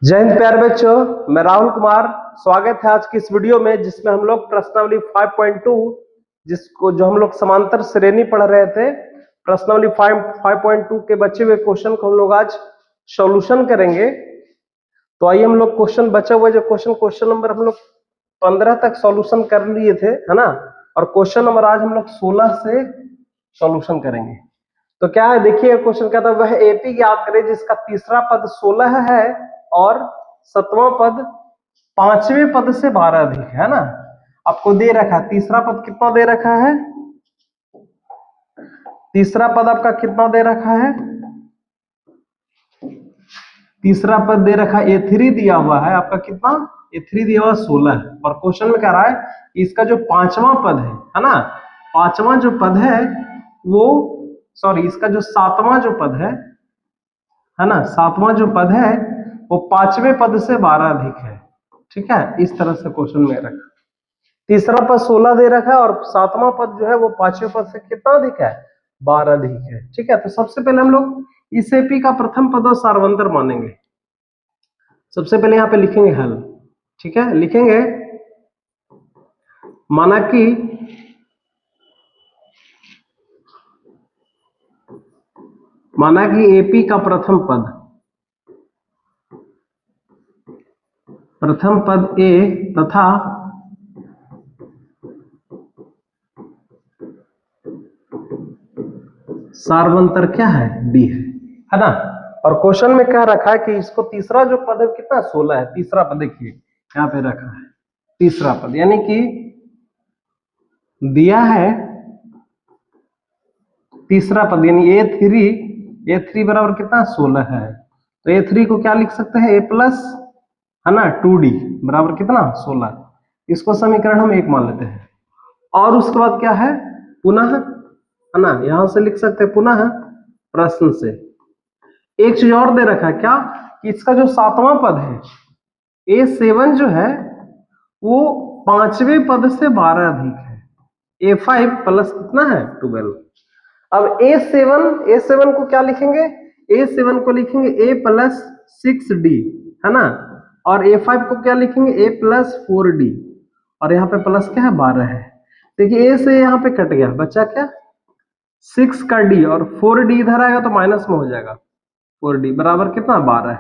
जय हिंद प्यारे बच्चों, मैं राहुल कुमार। स्वागत है आज की इस वीडियो में जिसमें हम लोग प्रश्नावली 5.2 जिसको जो हम लोग समांतर श्रेणी पढ़ रहे थे, प्रश्नावली 5.2 के बचे हुए क्वेश्चन को हम लोग आज सॉल्यूशन करेंगे। तो आइए हम लोग क्वेश्चन बचा हुआ जो क्वेश्चन नंबर हम लोग 15 तक सॉल्यूशन कर लिए थे, है ना। और क्वेश्चन नंबर आज हम लोग 16 से सॉल्यूशन करेंगे। तो क्या है, देखिए क्वेश्चन कहता है वह एपी ज्ञात करे जिसका तीसरा पद 16 है और सतवां पद पांचवें पद से 12 अधिक है ना। आपको दे रखा है तीसरा पद कितना दे रखा है, तीसरा पद आपका कितना दे रखा है, तीसरा पद दे रखा है A3 दिया हुआ है आपका, कितना A3 दिया हुआ 16 है। और क्वेश्चन में कह रहा है कि इसका जो पांचवा पद है ना, पांचवा जो पद है वो इसका जो सातवां जो पद है ना, सातवां जो पद है वो पांचवें पद से 12 अधिक है। ठीक है, इस तरह से क्वेश्चन में रखा, तीसरा पद 16 दे रखा है और सातवां पद जो है वो पांचवें पद से कितना अधिक है, 12 अधिक है। ठीक है, तो सबसे पहले हम लोग इस एपी का प्रथम पद और सार्वंतर मानेंगे। सबसे पहले यहाँ पे लिखेंगे हल। ठीक है, लिखेंगे माना कि एपी का प्रथम पद ए तथा सार्वंतर क्या है, डी है ना। और क्वेश्चन में कह रखा है कि इसको तीसरा जो पद है कितना 16 है, तीसरा पद देखिए यहाँ पे रखा है तीसरा पद, यानी कि दिया है तीसरा पद यानी A3 बराबर कितना 16 है। तो A3 को क्या लिख सकते हैं, A प्लस है ना 2D बराबर कितना 16। इसको समीकरण हम 1 मान लेते हैं। और उसके बाद क्या है, पुनः है ना, यहां से लिख सकते हैं पुनः प्रश्न से एक चीज और दे रखा है क्या, कि इसका जो सातवां पद है A7 जो है वो पांचवें पद से 12 अधिक है। A5 प्लस कितना है 12। अब A7 को क्या लिखेंगे, A7 को लिखेंगे A प्लस 6D है ना। और A5 को क्या लिखेंगे A प्लस 4D। और यहाँ पे प्लस क्या है 12 है। देखिए A से यहाँ पे कट गया, बचा क्या 6 का D और 4D इधर आएगा तो माइनस में हो जाएगा, 4D बराबर कितना 12 है।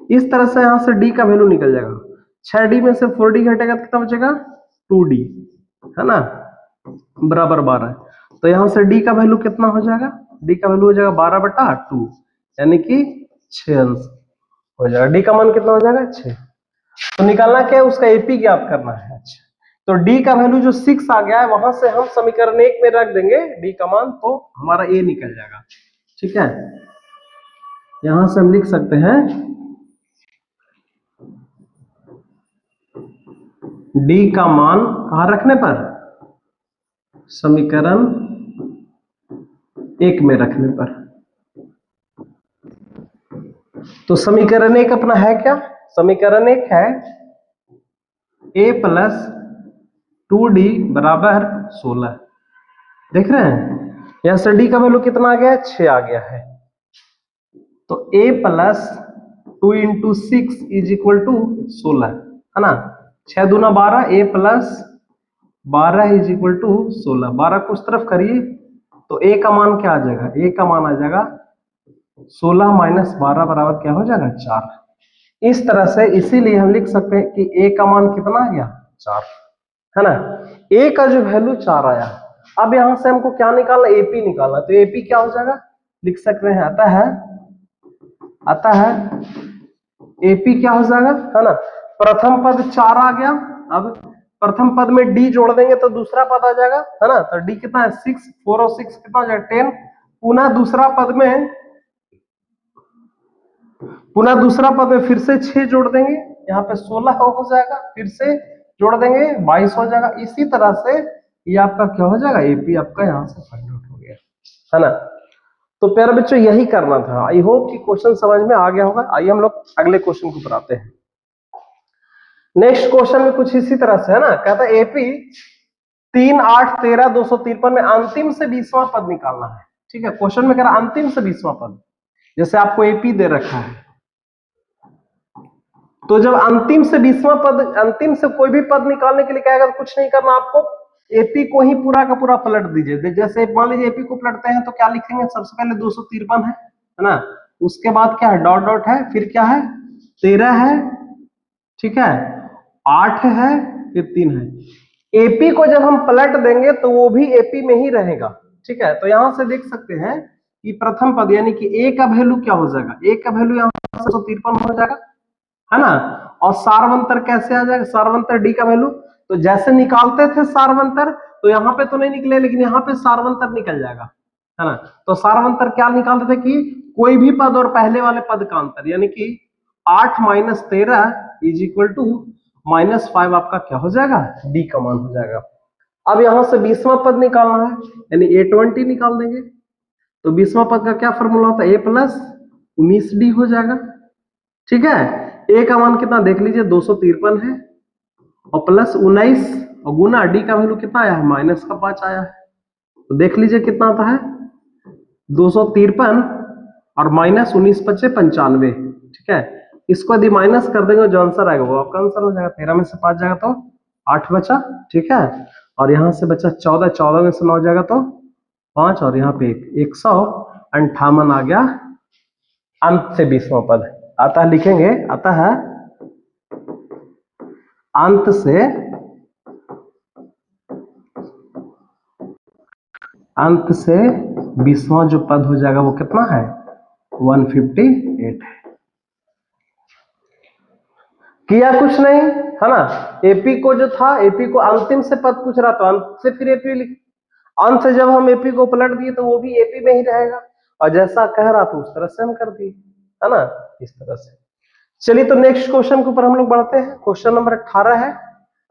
इस तरह से यहाँ से D का वैल्यू निकल जाएगा, 6D में से 4D घटेगा तो कितना बचेगा 2D है ना, बराबर 12 है। तो यहां से D का वैल्यू कितना हो जाएगा, D का वैल्यू हो जाएगा 12/2 यानी कि 6 अंश हो जाएगा। D का मान कितना हो जाएगा 6। तो निकालना क्या है, उसका एपी ज्ञात करना है। अच्छा, तो D का वैल्यू जो 6 आ गया है वहां से हम समीकरण 1 में रख देंगे D का मान, तो हमारा A निकल जाएगा। ठीक है, यहां से हम लिख सकते हैं D का मान कहां रखने पर, समीकरण 1 में रखने पर। तो समीकरण 1 अपना है क्या, समीकरण 1 है A प्लस 2D बराबर 16। देख रहे हैं, यहां से D का वैल्यू कितना आ गया है 6 आ गया है। तो A plus 2 into 6 is equal to 16 है ना। 6 दूना 12, A plus 12 is equal to 16। 12 को उस तरफ करिए तो A का मान क्या आ जाएगा, A का मान आ जाएगा 16 माइनस 12 बराबर क्या हो जाएगा 4। इस तरह से इसीलिए हम लिख सकते हैं कि A का मान कितना आ गया 4 है ना। A का जो वैल्यू 4 आया। अब यहां से हमको क्या निकालना, AP निकालना। तो AP क्या हो जाएगा, लिख सकते हैं आता है AP क्या हो जाएगा है ना। प्रथम पद 4 आ गया, अब प्रथम पद में D जोड़ देंगे तो दूसरा पद आ जाएगा है ना। तो D कितना है 6, 4 और 6 कितना हो जाएगा 10। पुनः दूसरा पद में फिर से 6 जोड़ देंगे, यहाँ पे 16 हो जाएगा, फिर से जोड़ देंगे 22 हो जाएगा। इसी तरह से ये आपका क्या हो जाएगा, एपी आपका यहाँ से फाइंड आउट हो गया है ना। तो प्यारे बच्चों यही करना था। आई होप कि क्वेश्चन समझ में आ गया होगा। आइए हम लोग अगले क्वेश्चन को बनाते हैं। नेक्स्ट क्वेश्चन में कुछ इसी तरह से है ना, कहता है एपी 3, 8, 13, 253 में अंतिम से 20वां पद निकालना है। ठीक है, क्वेश्चन में कह रहा है अंतिम से 20वां पद। जैसे आपको एपी दे रखा है तो जब अंतिम से 20वां पद, अंतिम से कोई भी पद निकालने के लिए कहेगा तो कुछ नहीं करना आपको, एपी को ही पूरा का पूरा पलट दीजिए। जैसे मान लीजिए एपी को पलटते हैं तो क्या लिखेंगे, सबसे पहले 253 है ना, उसके बाद क्या है, डॉट डॉट है, फिर क्या है 13 है, ठीक है 8 है, फिर 3 है। एपी को जब हम पलट देंगे तो वो भी एपी में ही रहेगा, ठीक है। तो यहां से देख सकते हैं कि प्रथम पद यानी कि ए का वैल्यू क्या हो जाएगा, ए का वैल्यू यहाँ 253 हो जाएगा, है ना। और सारवंतर कैसे आ जाएगा, सारवंतर डी का वैल्यू, तो जैसे निकालते थे सारवंतर तो यहाँ पे तो नहीं निकले, लेकिन यहाँ पे सारवंतर निकल जाएगा, है ना। तो सारवंतर क्या निकालते थे कि कोई भी पद और पहले वाले पद का अंतर, यानी कि 8 माइनस 13 इज इक्वल टू -5 आपका क्या हो जाएगा, डी का मान हो जाएगा। अब यहां से 20वां पद निकालना है, यानी A20 निकाल देंगे। तो 20वां पद का क्या फॉर्मूला होता है, ए प्लस 19D हो जाएगा, ठीक है। ए का मान कितना देख लीजिए 253 है, और प्लस 19 और गुना डी का वैल्यू कितना आया है, -5 आया है। तो देख लीजिए कितना आता है 253 और -19 × 5 = 95, ठीक है। इसको यदि माइनस कर देंगे जो आंसर आएगा वो आपका आंसर हो जाएगा। 13 में से 5 जाएगा तो 8 बचा, ठीक है। और यहां से बचा 14, 14 में से 9 जाएगा तो 5, और यहाँ पे 158 आ गया अंत से 20वां पद आता है, लिखेंगे आता है अंत से 20वां जो पद हो जाएगा वो कितना है 158 है। किया कुछ नहीं, है ना। एपी को जो था, एपी को अंतिम से पद पूछ रहा तो अंत से फिर एपी लिख, अंत से जब हम एपी को पलट दिए तो वो भी एपी में ही रहेगा, और जैसा कह रहा था उस तरह से हम कर दिए, है ना, इस तरह से। चलिए तो नेक्स्ट क्वेश्चन के ऊपर हम लोग बढ़ते हैं। क्वेश्चन नंबर 18 है।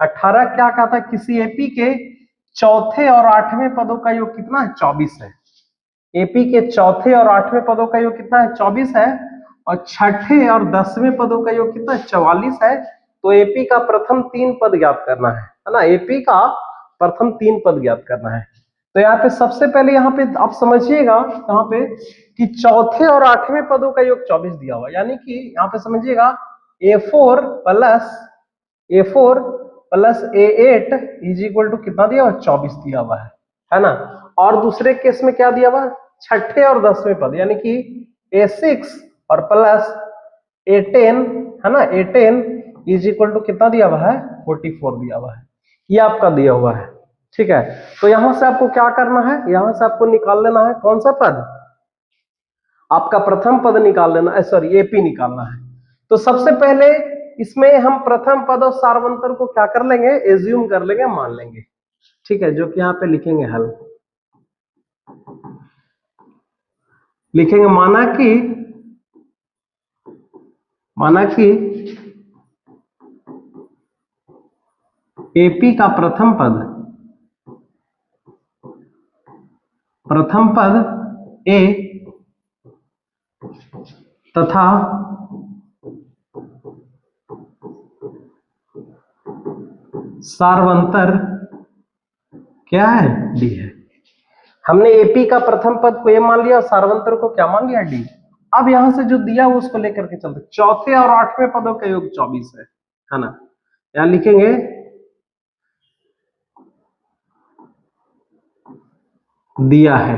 18 क्या कहता है, किसी एपी के चौथे और 8वें पदों का योग कितना है, 24 है। एपी के चौथे और 8वें पदों का योग कितना है, 24 है, और छठे और 10वें पदों का योग कितना है, 44 है। तो एपी का प्रथम 3 पद ज्ञात करना है ना, एपी का प्रथम 3 पद ज्ञात करना है। तो यहाँ पे सबसे पहले यहाँ पे आप समझिएगा यहाँ पे कि चौथे और 8वें पदों का योग 24 दिया हुआ, यानी कि यहाँ पे समझिएगा A4 plus A8 is equal to कितना दिया हुआ, 24 दिया हुआ है ना। और दूसरे केस में क्या दिया हुआ, छठे और 10वें पद, यानी कि A6 और प्लस A10, है ना, A10 इज इक्वल टू कितना दिया हुआ है, 44 दिया हुआ है। ये आपका दिया हुआ है, ठीक है। तो यहां से आपको क्या करना है, यहां से आपको निकाल लेना है कौन सा पद, आपका प्रथम पद निकाल लेना, सॉरी एपी निकालना है। तो सबसे पहले इसमें हम प्रथम पद और सारवंतर को क्या कर लेंगे, एज्यूम कर लेंगे, मान लेंगे, ठीक है। जो कि यहाँ पे लिखेंगे हल, लिखेंगे माना कि एपी का प्रथम पद ए तथा सारवंतर क्या है, डी है। हमने एपी का प्रथम पद को ए मान लिया और सारवंतर को क्या मान लिया, डी। अब यहां से जो दिया वो उसको लेकर के चलते, चौथे और 8वें पदों का योग 24 है ना। यहां लिखेंगे दिया है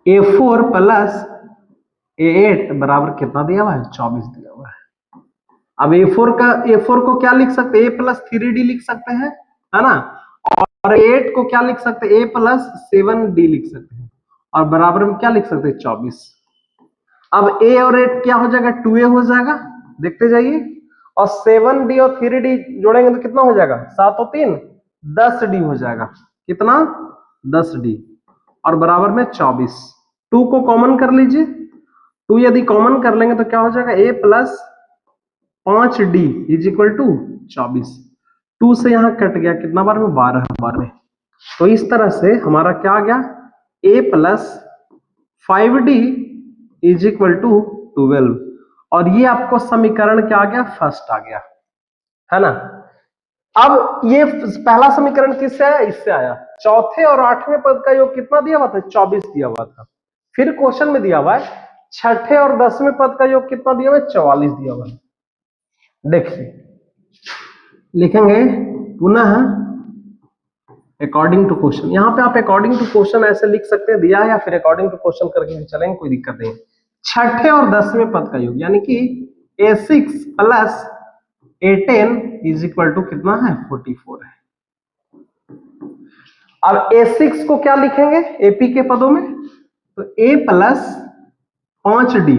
A4 प्लस A8 बराबर कितना दिया हुआ है, 24 दिया हुआ है। अब A4 को क्या लिख सकते हैं, A प्लस 3D लिख सकते हैं, है ना। और 8 को क्या लिख सकते हैं, A प्लस 7D लिख सकते हैं, और बराबर में क्या लिख सकते हैं, 24। अब A और 8 क्या हो जाएगा, 2A हो जाएगा, देखते जाइए। और 7D और 3D जोड़ेंगे तो कितना हो जाएगा, 7 और 3 10D हो जाएगा, कितना 10D, और बराबर में 24। 2 को कॉमन कर लीजिए, 2 यदि कॉमन कर लेंगे तो क्या हो जाएगा, A plus 5D is equal to 24। 2 से यहां कट गया, कितना बार में, 12 बार में। तो इस तरह से हमारा क्या आ गया, A plus 5D is equal to 12, और ये आपको समीकरण क्या आ गया, फर्स्ट आ गया, है ना। अब ये पहला समीकरण किससे आया, इससे आया। चौथे और 8वें पद का योग कितना दिया हुआ था, 24 दिया हुआ था। फिर क्वेश्चन में दिया हुआ है छठे और 10वें पद का योग कितना दिया हुआ है? 44 दिया हुआ है। देखिए लिखेंगे पुनः अकॉर्डिंग टू क्वेश्चन। यहां पे आप अकॉर्डिंग टू क्वेश्चन ऐसे लिख सकते हैं दिया है, या फिर अकॉर्डिंग टू क्वेश्चन करके भी चलेंगे, कोई दिक्कत नहीं। छठे और 10वें पद का योग यानी कि a6 plus a10 is equal to कितना है? 44 है। अब a6 को क्या लिखेंगे ap के पदों में? तो a प्लस 5d,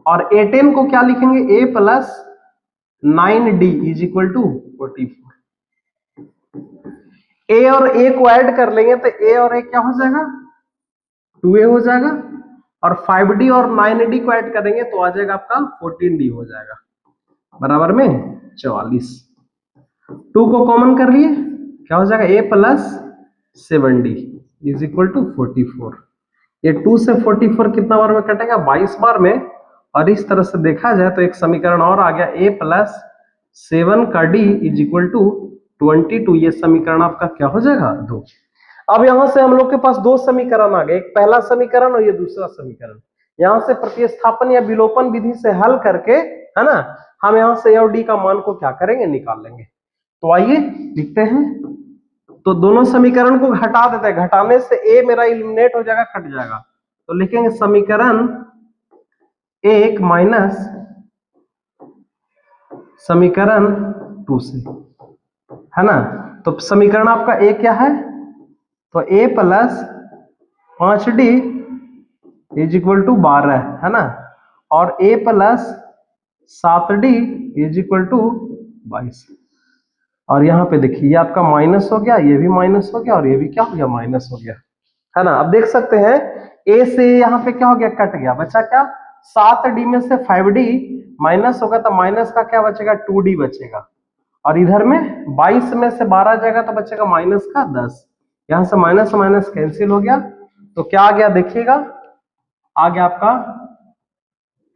और a10 को क्या लिखेंगे? a plus 9d is equal to 44। a और a को ऐड कर लेंगे तो a और a क्या हो जाएगा? 2a हो जाएगा, और 5d और 9d को ऐड करेंगे तो आ जाएगा आपका 14d हो जाएगा, बराबर में 44। 2 को कॉमन कर लिए, क्या हो जाएगा? a plus 7d is equal to 44। ये 2 से 44 कितना बार में कटेगा? 22 बार में। और इस तरह से देखा जाए तो एक समीकरण और आ गया, a प्लस 7 का d इज इक्वल टू 22। ये समीकरण आपका क्या हो जाएगा? 2। अब यहां से हम लोग के पास दो समीकरण आ गए, एक पहला समीकरण और ये दूसरा समीकरण। यहां से प्रतिस्थापन या विलोपन विधि से हल करके, है ना, हम यहां से a और d का मान को क्या करेंगे? निकाल लेंगे। तो आइए लिखते हैं। तो दोनों समीकरण को घटा देते हैं, घटाने से a मेरा इलिमिनेट हो जाएगा, कट जाएगा। तो लिखेंगे समीकरण 1 माइनस समीकरण 2 से, है ना। तो समीकरण आपका a क्या है? तो a plus 5d is equal to 12, है ना, और a plus 7d is equal to 22। और यहाँ पे देखिए ये आपका माइनस हो गया, ये भी माइनस हो गया, और ये भी क्या हो गया? माइनस हो गया, है ना। अब देख सकते हैं a से यहाँ पे क्या हो गया? कट गया, बचा क्या? 7d में से 5d माइनस होगा तो माइनस का क्या बचेगा? 2d बचेगा। और इधर में 22 में से 12 जाएगा तो बचेगा माइनस का 10। यहां से माइनस माइनस कैंसिल हो गया, तो क्या आ गया? देखिएगा आ गया आपका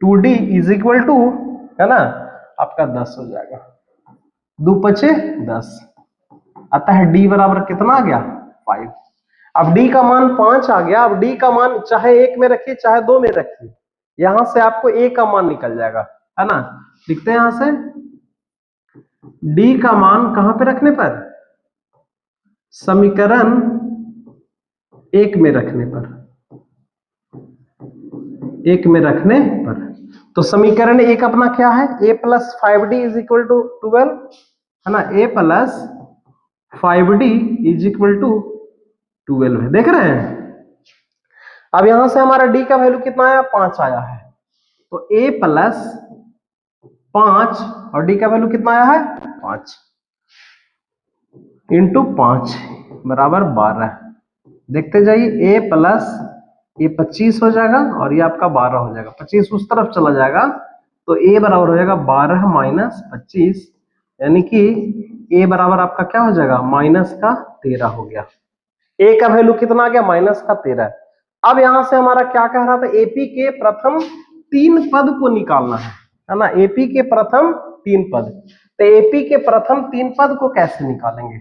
2d इज इक्वल टू, है ना, आपका 10 हो जाएगा। 2 पचे 10, अतः d बराबर कितना आ गया? 5। अब d का मान 5 आ गया। अब d का मान चाहे 1 में रखिए चाहे 2 में रखिए, यहां से आपको a का मान निकल जाएगा, है ना। लिखते हैं यहां से d का मान कहां पे रखने पर? समीकरण 1 में रखने पर, 1 में रखने पर। तो समीकरण 1 अपना क्या है? a plus 5d is equal to 12, है ना। a plus 5d is equal to 12 है, देख रहे हैं। अब यहां से हमारा d का वैल्यू कितना आया? 5 आया है। तो a प्लस 5 और d का वैल्यू कितना आया है? 5 इंटू 5 बराबर 12। देखते जाइए, a प्लस ये 25 हो जाएगा और ये आपका 12 हो जाएगा। 25 उस तरफ चला जाएगा तो a बराबर हो जाएगा 12 माइनस 25, यानी कि a बराबर आपका क्या हो जाएगा? माइनस का 13 हो गया। a का वैल्यू कितना आ गया? माइनस का 13। अब यहां से हमारा क्या कह रहा था? एपी के प्रथम 3 पद को निकालना है ना। एपी के प्रथम 3 पद। तो एपी के प्रथम 3 पद को कैसे निकालेंगे?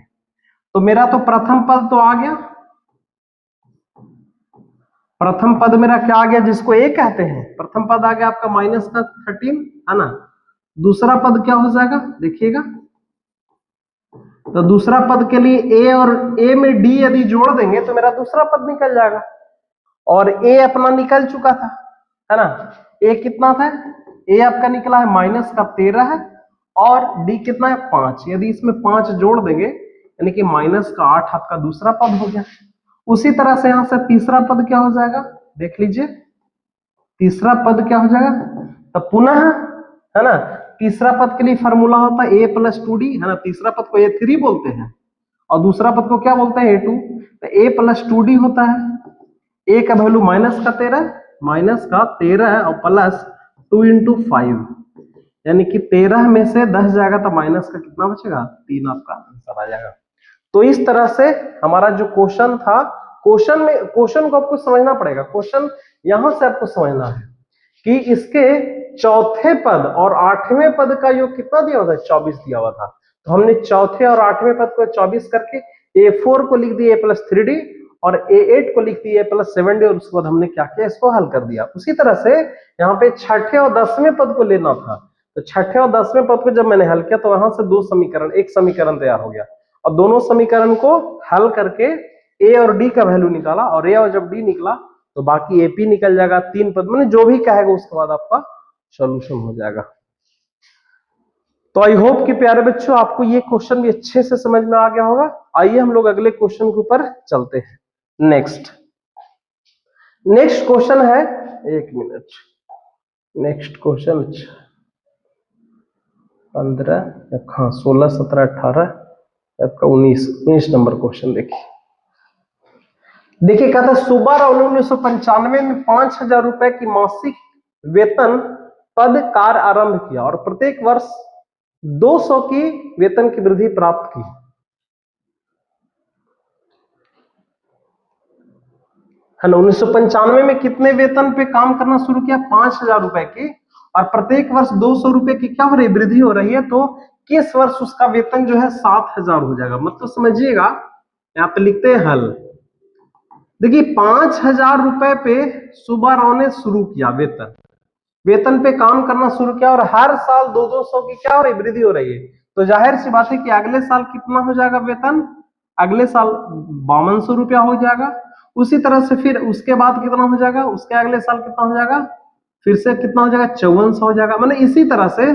तो मेरा तो प्रथम पद तो आ गया, प्रथम पद मेरा क्या आ गया? जिसको ए कहते हैं, प्रथम पद आ गया आपका माइनस का 13, है ना। दूसरा पद क्या हो जाएगा? देखिएगा, तो दूसरा पद के लिए ए और ए में डी यदि जोड़ देंगे तो मेरा दूसरा पद निकल जाएगा। और ए अपना निकल चुका था, है ना। ए कितना था? ए आपका निकला है माइनस का 13 है, और डी कितना है? 5। यदि इसमें 5 जोड़ देंगे यानी कि माइनस का 8 आपका दूसरा पद हो गया। उसी तरह से यहां से तीसरा पद क्या हो जाएगा? देख लीजिए, तीसरा पद क्या हो जाएगा? तो पुनः, है ना, तीसरा पद के लिए फॉर्मूला होता है a प्लस 2d, है ना। तीसरा पद को a3 बोलते हैं और दूसरा पद को क्या बोलते हैं? a2। तो a प्लस 2d होता है। a का वैल्यू माइनस का 13 और प्लस 2 इंटू 5, यानी कि 13 में से 10 जाएगा तो माइनस का कितना बचेगा? 3 आपका आंसर आ जाएगा। तो इस तरह से हमारा जो क्वेश्चन था, क्वेश्चन को आपको समझना पड़ेगा। क्वेश्चन यहां से आपको समझना है कि इसके चौथे पद और 8वें पद का योग कितना दिया हुआ था? 24 दिया हुआ था। तो हमने चौथे और 8वें पद को 24 करके a4 को लिख दिया a प्लस 3d, और A8 को लिख दिया A+7D और उसके बाद हमने क्या किया, इसको हल कर दिया। उसी तरह से यहाँ पे छठे और 10वें पद को लेना था, तो छठे और 10वें पद को जब मैंने हल किया तो वहां से दो समीकरण, एक समीकरण तैयार हो गया और दोनों समीकरण को हल करके A और D का वैल्यू निकाला और A और जब D निकला तो बाकी AP निकल जाएगा। तीन पद मैंने जो भी कहेगा उसके बाद आपका सॉल्यूशन हो जाएगा। तो आई होप कि प्यारे बच्चों आपको ये क्वेश्चन भी अच्छे से समझ में आ गया होगा। आइए हम लोग अगले क्वेश्चन के ऊपर चलते हैं। नेक्स्ट क्वेश्चन है, एक मिनट, नेक्स्ट क्वेश्चन 15, हाँ 16, 17, 18, आपका 19 नंबर क्वेश्चन देखिए कहता है सुब्बा राव ने 1995 में 5,000 रुपए की मासिक वेतन पद कार्य आरंभ किया और प्रत्येक वर्ष 200 की वेतन की वृद्धि प्राप्त की। है ना, 1995 में कितने वेतन पे काम करना शुरू किया, 5,000 रुपए की, और प्रत्येक वर्ष 200 रुपए की क्या हो रही है, वृद्धि हो रही है। तो किस वर्ष उसका वेतन जो है 7,000 हो जाएगा। मतलब समझिएगा, यहाँ पे लिखते हैं हल। देखिए 5,000 रुपए पे सुब्बा राव ने शुरू किया वेतन पे काम करना शुरू किया और हर साल 200 की क्या हो रही, वृद्धि हो रही है। तो जाहिर सी बात है कि अगले साल कितना हो जाएगा वेतन, अगले साल 5200 रुपया हो जाएगा। उसी तरह से फिर उसके बाद कितना हो जाएगा, उसके अगले साल कितना हो जाएगा, फिर से कितना हो जाएगा, 5400 हो जाएगा। मतलब इसी तरह से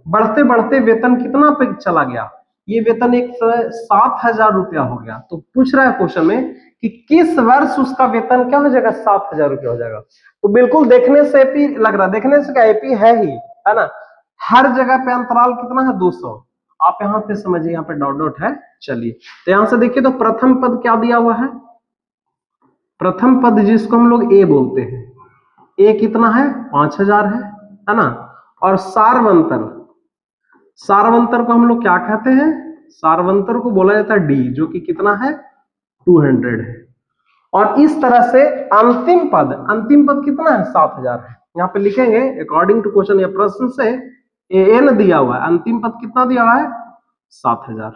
बढ़ते बढ़ते वेतन कितना पे चला गया, ये वेतन एक 7,000 रुपया हो गया। तो पूछ रहा है क्वेश्चन में कि किस वर्ष उसका वेतन क्या हो जाएगा, 7,000 रुपया हो जाएगा। तो बिल्कुल देखने से एपी लग रहा है, देखने से क्या एपी है ही, है ना। हर जगह पे अंतराल कितना है, 200। आप यहाँ पे समझिए, यहाँ पे डॉट डॉट है। चलिए तो यहां से देखिए, तो प्रथम पद क्या दिया हुआ है, प्रथम पद जिसको हम लोग ए बोलते हैं, ए कितना है, 5,000 है ना। और सारवंतर को हम लोग क्या कहते हैं, सारवंतर को बोला जाता है डी, जो कि कितना है, 200 है। और इस तरह से अंतिम पद कितना है, 7,000 है। यहाँ पे लिखेंगे अकॉर्डिंग टू क्वेश्चन या प्रश्न से एन दिया हुआ है, अंतिम पद कितना दिया हुआ है, 7,000।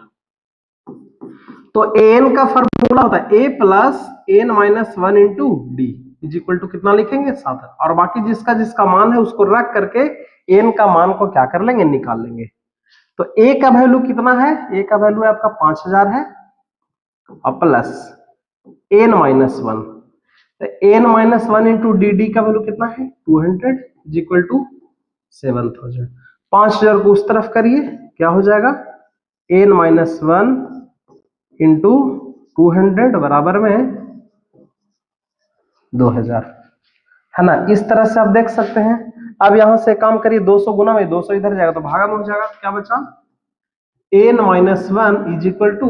तो एन का फॉर्मूला होता है A plus N minus 1 into D is equal to कितना लिखेंगे, 7। और बाकी जिसका जिसका मान है उसको रख करके एन का मान को क्या कर लेंगे, निकाल लेंगे। तो ए का वैल्यू कितना है, ए का वैल्यू है आपका 5,000 है और प्लस एन माइनस 1, तो N minus 1 into D, D का वैल्यू कितना है, 200 इज इक्वल टू 7,000। 5,000 को उस तरफ करिए, क्या हो जाएगा, एन माइनस 1 इंटू 200 बराबर में 2,000, है ना। इस तरह से आप देख सकते हैं। अब यहां से काम करिए, 200 गुना में 200 इधर जाएगा तो भागा में हो जाएगा, क्या बचा, N minus 1 is equal to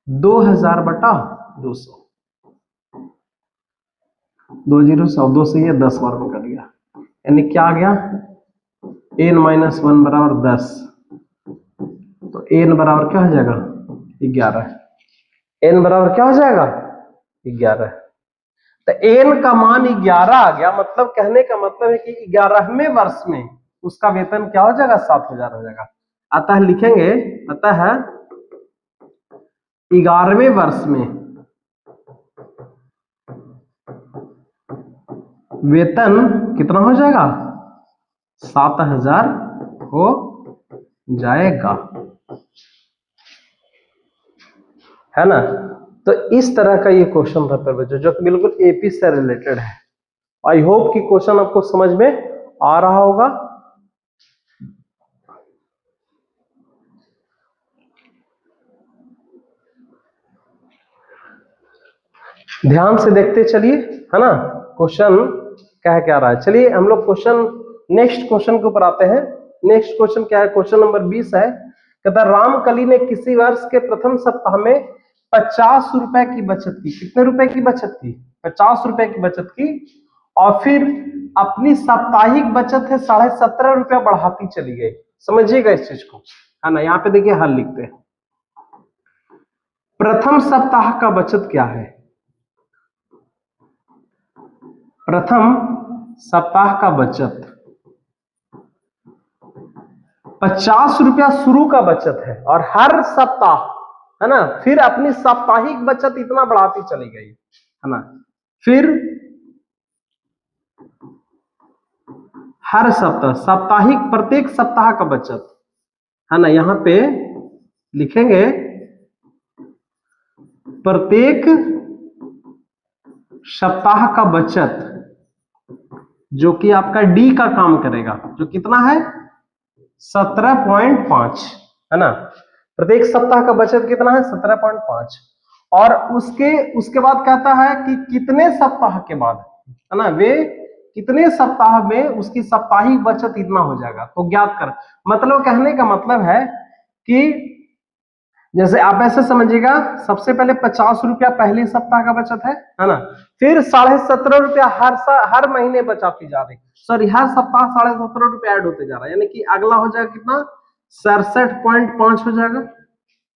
2,000 बटा 200, 2 जीरो 100, 2 से ये 10 बार में कट गया, यानी क्या आ गया, एन माइनस 1 बराबर 10। तो एन बराबर क्या हो जाएगा, 11। एन बराबर क्या हो जाएगा, 11। तो एन का मान 11 आ गया। मतलब कहने का मतलब है कि 11वें वर्ष में उसका वेतन क्या हो जाएगा, 7,000 हो जाएगा। अतः लिखेंगे, अतः 11वें वर्ष में वेतन कितना हो जाएगा, 7,000 हो जाएगा, है ना। तो इस तरह का ये क्वेश्चन था पर बच्चों, जो कि बिल्कुल एपी से रिलेटेड है। आई होप कि क्वेश्चन आपको समझ में आ रहा होगा। ध्यान से देखते चलिए, है ना, क्वेश्चन क्या रहा है। चलिए हम लोग नेक्स्ट क्वेश्चन के ऊपर आते हैं। नेक्स्ट क्वेश्चन क्या है, क्वेश्चन नंबर 20 है। कहता रामकली ने किसी वर्ष के प्रथम सप्ताह में 50 रुपए की बचत की। कितने रुपए की बचत की, 50 रुपए की बचत की, और फिर अपनी साप्ताहिक बचत है 17.5 रुपया बढ़ाती चली गई। समझिएगा इस चीज को, है ना। यहाँ पे देखिए हल लिखते हैं। प्रथम सप्ताह का बचत क्या है, प्रथम सप्ताह का बचत 50 रुपया शुरू का बचत है और हर सप्ताह है ना। फिर अपनी साप्ताहिक बचत इतना बढ़ाती चली गई, है ना। फिर हर सप्ताह, साप्ताहिक, प्रत्येक सप्ताह का बचत, है ना, यहां पे लिखेंगे प्रत्येक सप्ताह का बचत, जो कि आपका डी का काम करेगा, जो कितना है 17.5, है ना। प्रत्येक सप्ताह का बचत कितना है 17.5। और उसके बाद कहता है कि कितने सप्ताह के बाद, है ना, वे कितने सप्ताह में उसकी साप्ताहिक बचत इतना हो जाएगा, तो ज्ञात कर। मतलब कहने का मतलब है कि जैसे आप ऐसे समझिएगा, सबसे पहले 50 रुपया पहले सप्ताह का बचत है ना। फिर 17.5 रुपया हर महीने बचाती जा रही, सॉरी हर सप्ताह 17.5 रुपया ऐड होते जा रहा है, यानी कि अगला हो जाएगा कितना 67.5 हो जाएगा,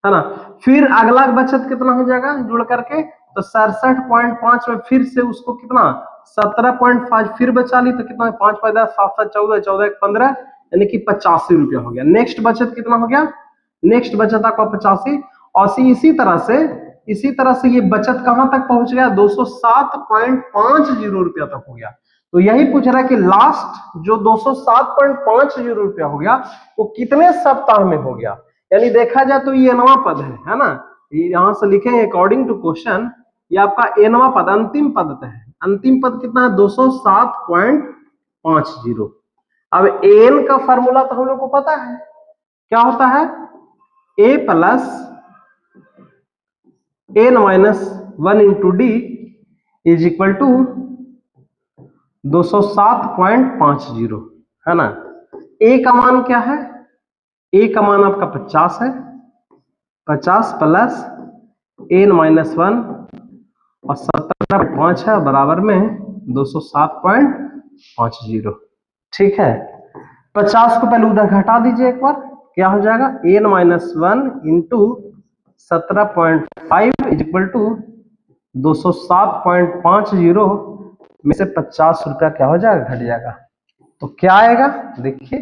है ना। फिर अगला बचत कितना हो जाएगा जुड़ करके, तो 67.5 में फिर से उसको कितना 17.5 फिर बचा ली, तो कितना 5 5 10 7 7 14 14 15, यानी कि 85 रुपया हो गया। नेक्स्ट बचत कितना हो गया, नेक्स्ट बचत आपका 85। और इसी तरह से ये बचत कहां तक पहुंच गया 207.50 रुपया तक हो गया। तो यही पूछ रहा है कि लास्ट जो 207.50 रुपया हो गया वो कितने सप्ताह में हो गया। यानी देखा जाए तो ये नवा पद है ना, यहां से लिखेंगे अकॉर्डिंग टू क्वेश्चन, ये आपका एनवा पद अंतिम पद है। अंतिम पद कितना है 207.50। अब एन का फॉर्मूला तो हम लोग को पता है, क्या होता है A plus N minus 1 into D is equal to 207.50, है ना। ए का मान क्या है, ए का मान आपका 50 है, 50 प्लस एन माइनस 1 और 17.5 है बराबर में 207.50। ठीक है, 50 को पहले उधर घटा दीजिए एक बार, क्या हो जाएगा N minus 1 into 17.5 is equal to 207.50 में से 50 रुपया क्या हो जाएगा घट जाएगा। तो क्या आएगा देखिए,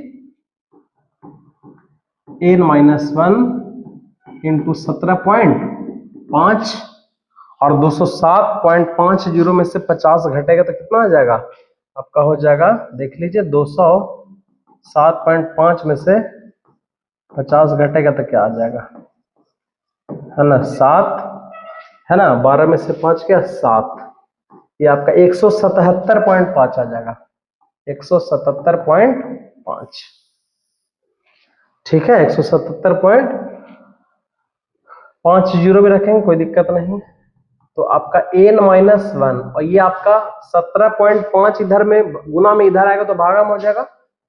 एन माइनस 1 इंटू 17.5 और 207.50 में से 50 घटेगा तो कितना आ जाएगा आपका, हो जाएगा देख लीजिए 207.5 में से 50 घटेगा तो क्या आ जाएगा, है ना 7, है ना, 12 में से 5 क्या 7, ये आपका 177.5 आ जाएगा, 177.5। ठीक है, 177.50 में रखेंगे कोई दिक्कत नहीं। तो आपका एन माइनस 1 और ये आपका 17.5 इधर में गुना में इधर आएगा तो भागा में हो जाएगा,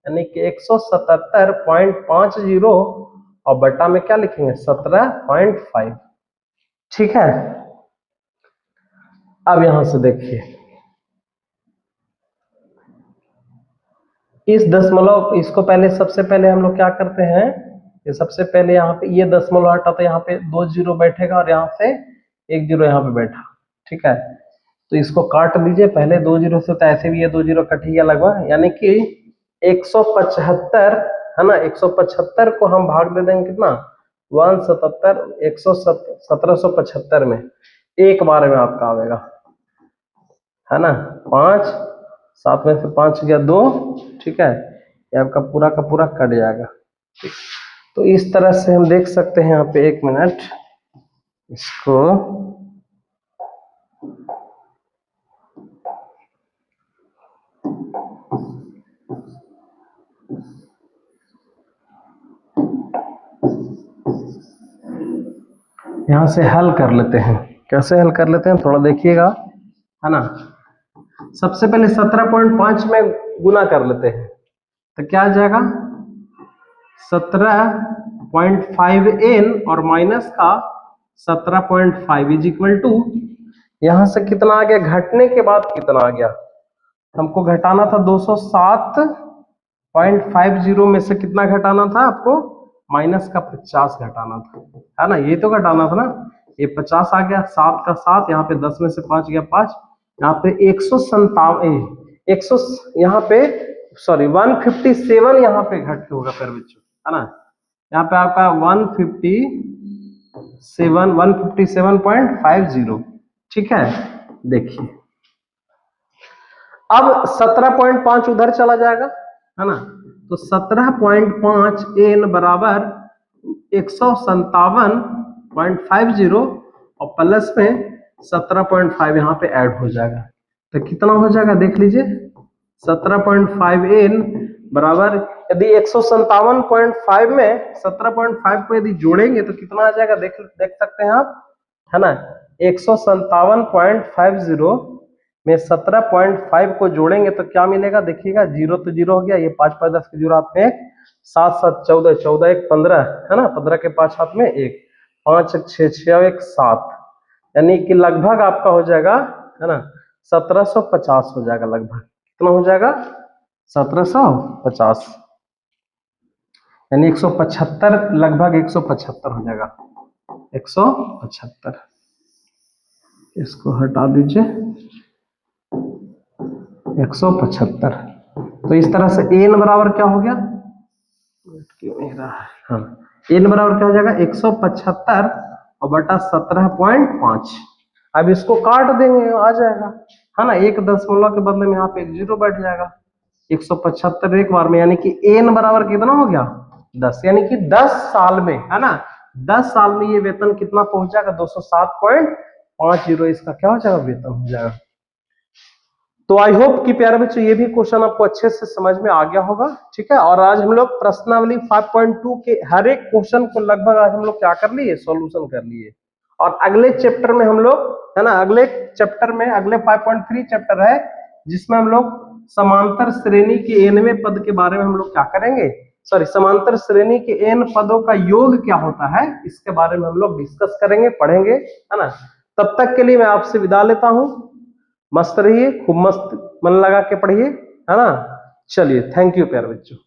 यानी कि 177.50 और बटा में क्या लिखेंगे 17.5। ठीक है, अब यहां से देखिए इस दशमलव, इसको पहले सबसे पहले हम लोग क्या करते हैं, ये सबसे पहले यहाँ पे ये दशमलव हटा तो यहाँ पे 2 जीरो बैठेगा और यहाँ से 1 जीरो यहाँ पे बैठा। ठीक है, तो इसको काट दीजिए, पहले 2 जीरो से तो ऐसे भी ये 2 जीरो कट ही गया लगभग, यानी कि 175, है ना, 175 को हम भाग दे देंगे कितना 177, 1775 में एक बार में आपका आएगा, है ना 5, 7 में से 5 गया 2। ठीक है, ये आपका पूरा का पूरा कट जाएगा। तो इस तरह से हम देख सकते हैं यहाँ पे, 1 मिनट इसको यहां से हल कर लेते हैं। कैसे हल कर लेते हैं थोड़ा देखिएगा, है ना। सबसे पहले 17.5 में गुना कर लेते हैं तो क्या आ जाएगा 17.5n और माइनस का 17.5 इज इक्वल टू, यहां से कितना आ गया घटने के बाद कितना आ गया, हमको घटाना था 207.50 में से कितना घटाना था आपको माइनस का 50 घटाना था, है ना, ये तो घटाना था ना। ये 50 आ गया, 7 का 7, यहाँ पे 10 में से 5 गया 5, यहाँ पे 157 यहाँ पे सॉरी 157 यहाँ पे घट के होगा फिर बच्चों, है ना। यहाँ पे आपका 157 157.50। ठीक है, देखिए अब 17.5 उधर चला जाएगा, है ना, तो 17.5 n बराबर 157.50 और प्लस में 17.5 यहाँ पे ऐड हो जाएगा, तो कितना हो जाएगा देख लीजिए। 17.5 n बराबर, यदि 157.5 में 17.5 को यदि जोड़ेंगे तो कितना आ जाएगा, देख सकते हैं आप, है ना। 157.50 में 17.5 को जोड़ेंगे तो क्या मिलेगा, देखिएगा, जीरो तो जीरो हो गया, ये 5 5 10 के जीरो हाथ में 1, 7 7 14, 14 1 15, है ना, 15 के 5 हाथ में 1, 5 1 6 6 1 7, यानी कि लगभग आपका हो जाएगा, है ना, 1750 हो जाएगा लगभग। कितना हो जाएगा, 1750, यानी 175, लगभग 175 हो जाएगा, 175। इसको हटा दीजिए, 175। तो इस तरह से एन बराबर क्या हो गया, क्यों नहीं रहा है, हाँ, एन बराबर क्या हो जाएगा, 175 और बटा 17.5। अब इसको काट देंगे, आ जाएगा, है ना, 1 दशमलव के बदले में यहाँ पे 1 जीरो बैठ जाएगा। 175 एक बार में, यानी कि एन बराबर कितना हो गया, 10, यानी कि 10 साल में, है ना, 10 साल में ये वेतन कितना पहुंच जाएगा, 207.50, इसका क्या हो जाएगा, वेतन हो जाएगा। तो आई होप कि प्यारे बच्चों ये भी क्वेश्चन आपको अच्छे से समझ में आ गया होगा। ठीक है, और आज हम लोग प्रश्नावली 5.2 के हर एक क्वेश्चन को लगभग आज हम लोग क्या कर लिए, सॉल्यूशन कर लिए। और अगले चैप्टर में हम लोग, है ना, अगले चैप्टर में, अगले 5.3 चैप्टर है जिसमें हम लोग समांतर श्रेणी के nवें पद के बारे में हम लोग क्या करेंगे, सॉरी, समांतर श्रेणी के n पदों का योग क्या होता है, इसके बारे में हम लोग डिस्कस करेंगे, पढ़ेंगे, है ना। तब तक के लिए मैं आपसे विदा लेता हूं। मस्त रहिए, खूब मस्त मन लगा के पढ़िए, है ना। चलिए, थैंक यू प्यारे बच्चों।